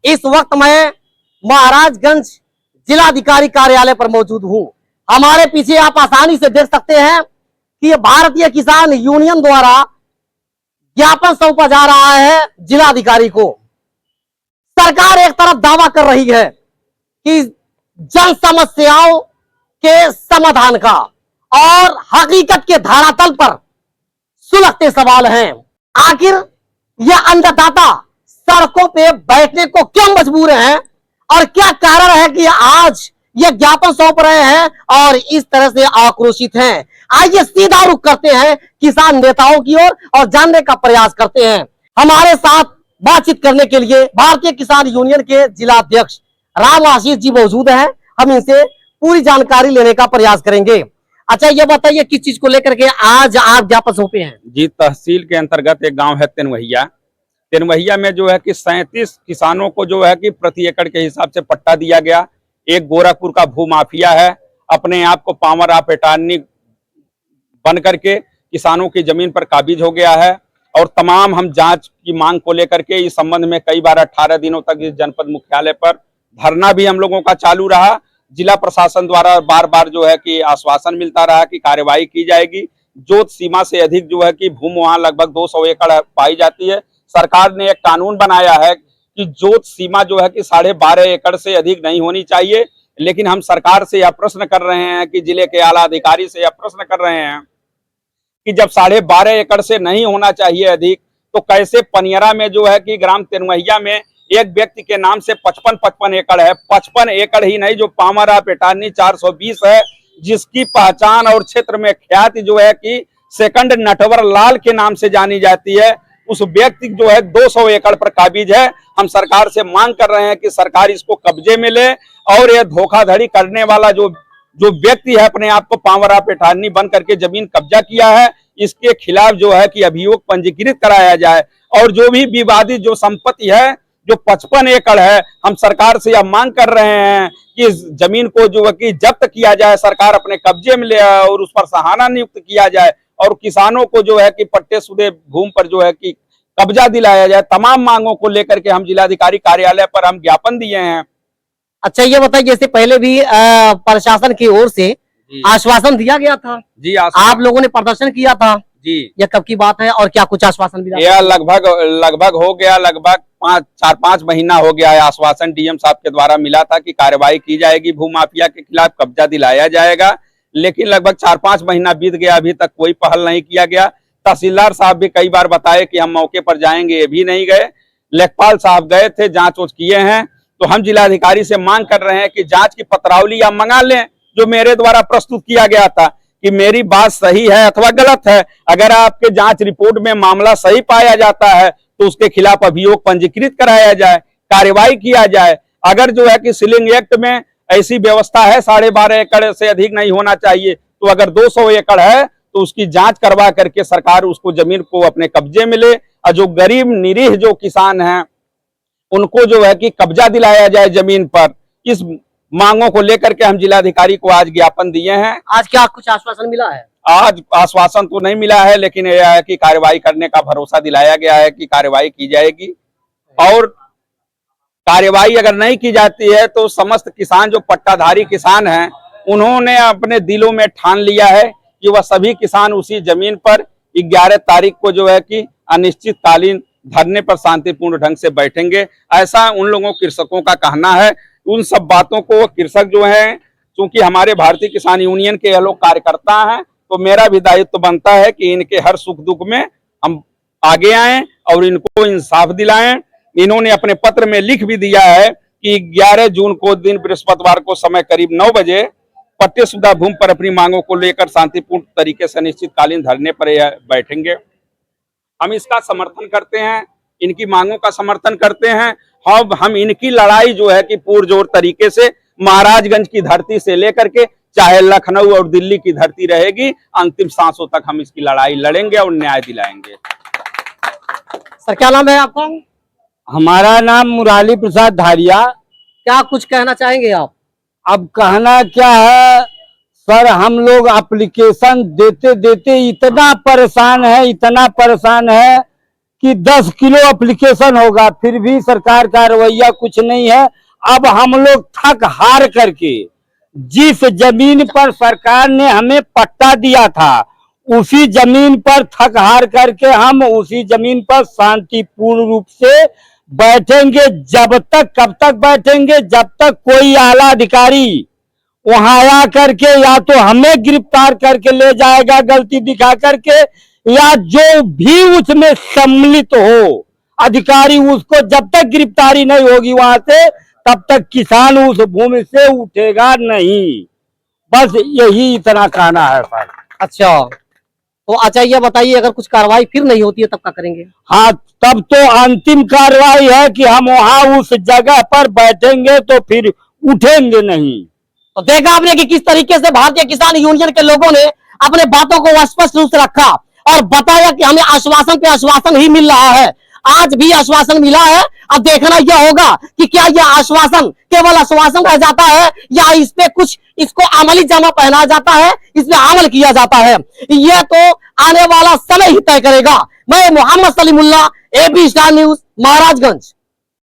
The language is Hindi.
इस वक्त मैं महाराजगंज जिलाधिकारी कार्यालय पर मौजूद हूं। हमारे पीछे आप आसानी से देख सकते हैं कि भारतीय किसान यूनियन द्वारा ज्ञापन सौंपा जा रहा है जिलाधिकारी को। सरकार एक तरफ दावा कर रही है कि जन समस्याओं के समाधान का, और हकीकत के धरातल पर सुलगते सवाल हैं। आखिर यह अन्नदाता सड़कों पे बैठने को क्यों मजबूर हैं और क्या कारण है कि आज ये ज्ञापन सौंप रहे हैं और इस तरह से आक्रोशित हैं। आइए सीधा रुख करते हैं किसान नेताओं की ओर और जानने का प्रयास करते हैं। हमारे साथ बातचीत करने के लिए भारतीय किसान यूनियन के जिला अध्यक्ष राम आशीष जी मौजूद हैं। हम इनसे पूरी जानकारी लेने का प्रयास करेंगे। अच्छा, ये बताइए किस चीज को लेकर के आज आप ज्ञापन सौंपे हैं? जी, तहसील के अंतर्गत एक गांव है तेनवहिया में जो है कि 37 किसानों को जो है कि प्रति एकड़ के हिसाब से पट्टा दिया गया। एक गोरखपुर का भू माफिया है, अपने आप को पावर ऑफ अटॉर्नी बन करके किसानों की जमीन पर काबिज हो गया है। और तमाम हम जांच की मांग को लेकर के इस संबंध में कई बार 18 दिनों तक इस जनपद मुख्यालय पर धरना भी हम लोगों का चालू रहा। जिला प्रशासन द्वारा बार बार जो है कि आश्वासन मिलता रहा कि कार्यवाही की जाएगी। जोत सीमा से अधिक जो है कि भूमि वहां लगभग 200 एकड़ पाई जाती है। सरकार ने एक कानून बनाया है कि जोत सीमा जो है कि 12.5 एकड़ से अधिक नहीं होनी चाहिए। लेकिन हम सरकार से यह प्रश्न कर रहे हैं कि जिले के आला अधिकारी से यह प्रश्न कर रहे हैं कि जब 12.5 एकड़ से नहीं होना चाहिए अधिक, तो कैसे पनियरा में जो है कि ग्राम तेनवहिया में एक व्यक्ति के नाम से 55 एकड़ है। 55 एकड़ ही नहीं, जो पावर ऑफ अटॉर्नी 420 है, जिसकी पहचान और क्षेत्र में ख्याति जो है कि सेकंड नटवर लाल के नाम से जानी जाती है, उस व्यक्ति जो है 200 एकड़ पर काबिज है। हम सरकार से मांग कर रहे हैं कि सरकार इसको कब्जे में ले और यह धोखाधड़ी करने वाला जो व्यक्ति है, अपने आप को पावर ऑफ अटॉर्नी बन करके जमीन कब्जा किया है, इसके खिलाफ जो है कि अभियोग पंजीकृत कराया जाए। और जो भी विवादित जो संपत्ति है, जो 55 एकड़ है, हम सरकार से यह मांग कर रहे हैं कि इस जमीन को जो है कि जब्त किया जाए, सरकार अपने कब्जे में ले और उस पर सहारा नियुक्त किया जाए और किसानों को जो है कि पट्टेशुदे भूमि पर जो है कि कब्जा दिलाया जाए। तमाम मांगों को लेकर के हम जिलाधिकारी कार्यालय पर हम ज्ञापन दिए हैं। अच्छा, ये बताइए, जैसे पहले भी प्रशासन की ओर से आश्वासन दिया गया था जी, आप लोगों ने प्रदर्शन किया था जी, यह कब की बात है और क्या कुछ आश्वासन मिला? यह लगभग हो गया, लगभग 4-5 महीना हो गया है। आश्वासन डीएम साहब के द्वारा मिला था कि कार्रवाई की जाएगी, भूमाफिया के खिलाफ कब्जा दिलाया जाएगा। लेकिन लगभग 4-5 महीना बीत गया, अभी तक कोई पहल नहीं किया गया। तहसीलदार साहब भी कई बार बताए कि हम मौके पर जाएंगे, ये भी नहीं गए। लेखपाल साहब गए थे, जांच वोच किए हैं। तो हम जिलाधिकारी से मांग कर रहे हैं कि जांच की पत्रावली आप मंगा लें, जो मेरे द्वारा प्रस्तुत किया गया था कि मेरी बात सही है अथवा गलत है। अगर आपके जांच रिपोर्ट में मामला सही पाया जाता है तो उसके खिलाफ अभियोग पंजीकृत कराया जाए, कार्रवाई किया जाए। अगर जो है कि सीलिंग एक्ट में ऐसी व्यवस्था है 12.5 एकड़ से अधिक नहीं होना चाहिए, तो अगर 200 एकड़ है तो उसकी जांच करवा करके सरकार उसको जमीन को अपने कब्जे में ले और जो गरीब निरीह जो किसान हैं उनको जो है कि कब्जा दिलाया जाए जमीन पर। इस मांगों को लेकर के हम जिलाधिकारी को आज ज्ञापन दिए हैं। आज क्या कुछ आश्वासन मिला है? आज आश्वासन तो नहीं मिला है, लेकिन यह है कि कार्रवाई करने का भरोसा दिलाया गया है कि कार्रवाई की जाएगी। और कार्रवाई अगर नहीं की जाती है तो समस्त किसान जो पट्टाधारी किसान हैं, उन्होंने अपने दिलों में ठान लिया है कि वह सभी किसान उसी जमीन पर 11 तारीख को जो है कि अनिश्चितकालीन धरने पर शांतिपूर्ण ढंग से बैठेंगे। ऐसा उन लोगों कृषकों का कहना है। उन सब बातों को कृषक जो है, क्योंकि हमारे भारतीय किसान यूनियन के ये लोग कार्यकर्ता हैं, तो मेरा भी दायित्व बनता है कि इनके हर सुख दुख में हम आगे आएं और इनको इंसाफ दिलाएं। इन्होंने अपने पत्र में लिख भी दिया है कि 11 जून को दिन बृहस्पतिवार को समय करीब 9 बजे पट्टेशुदा भूमि पर अपनी मांगों को लेकर शांतिपूर्ण तरीके से अनिश्चितकालीन धरने पर बैठेंगे। हम इसका समर्थन करते हैं, इनकी मांगों का समर्थन करते हैं। हम इनकी लड़ाई जो है कि पुरजोर तरीके से महाराजगंज की धरती से लेकर के चाहे लखनऊ और दिल्ली की धरती रहेगी, अंतिम सांसों तक हम इसकी लड़ाई लड़ेंगे और न्याय दिलाएंगे। सर, क्या नाम है आपका? हमारा नाम मुराली प्रसाद धारिया। क्या कुछ कहना चाहेंगे आप? अब कहना क्या है सर, हम लोग एप्लीकेशन देते देते इतना परेशान है कि 10 किलो एप्लीकेशन होगा, फिर भी सरकार का रवैया कुछ नहीं है। अब हम लोग थक हार करके जिस जमीन पर सरकार ने हमें पट्टा दिया था, उसी जमीन पर थक हार करके हम उसी जमीन पर शांतिपूर्ण रूप से बैठेंगे। कब तक बैठेंगे? जब तक कोई आला अधिकारी वहां आ करके या तो हमें गिरफ्तार करके ले जाएगा गलती दिखा करके, या जो भी उसमें सम्मिलित हो अधिकारी, उसको जब तक गिरफ्तारी नहीं होगी वहां से, तब तक किसान उस भूमि से उठेगा नहीं। बस यही इतना कहना है सर। अच्छा, तो अच्छा ये बताइए, अगर कुछ कार्रवाई फिर नहीं होती है तब क्या करेंगे? हाँ, तब तो अंतिम कार्रवाई है कि हम वहां उस जगह पर बैठेंगे, तो फिर उठेंगे नहीं। तो देखा आपने कि किस तरीके से भारतीय किसान यूनियन के लोगों ने अपने बातों को स्पष्ट रूप से रखा और बताया कि हमें आश्वासन पे आश्वासन ही मिल रहा है। आज भी आश्वासन मिला है। अब देखना यह होगा कि क्या यह आश्वासन केवल आश्वासन रह जाता है या इस पे कुछ इसको अमली जामा पहना जाता है, इसमें अमल किया जाता है। यह तो आने वाला समय ही तय करेगा। मैं Mohammad Salimullah, AB star news, Maharajganj.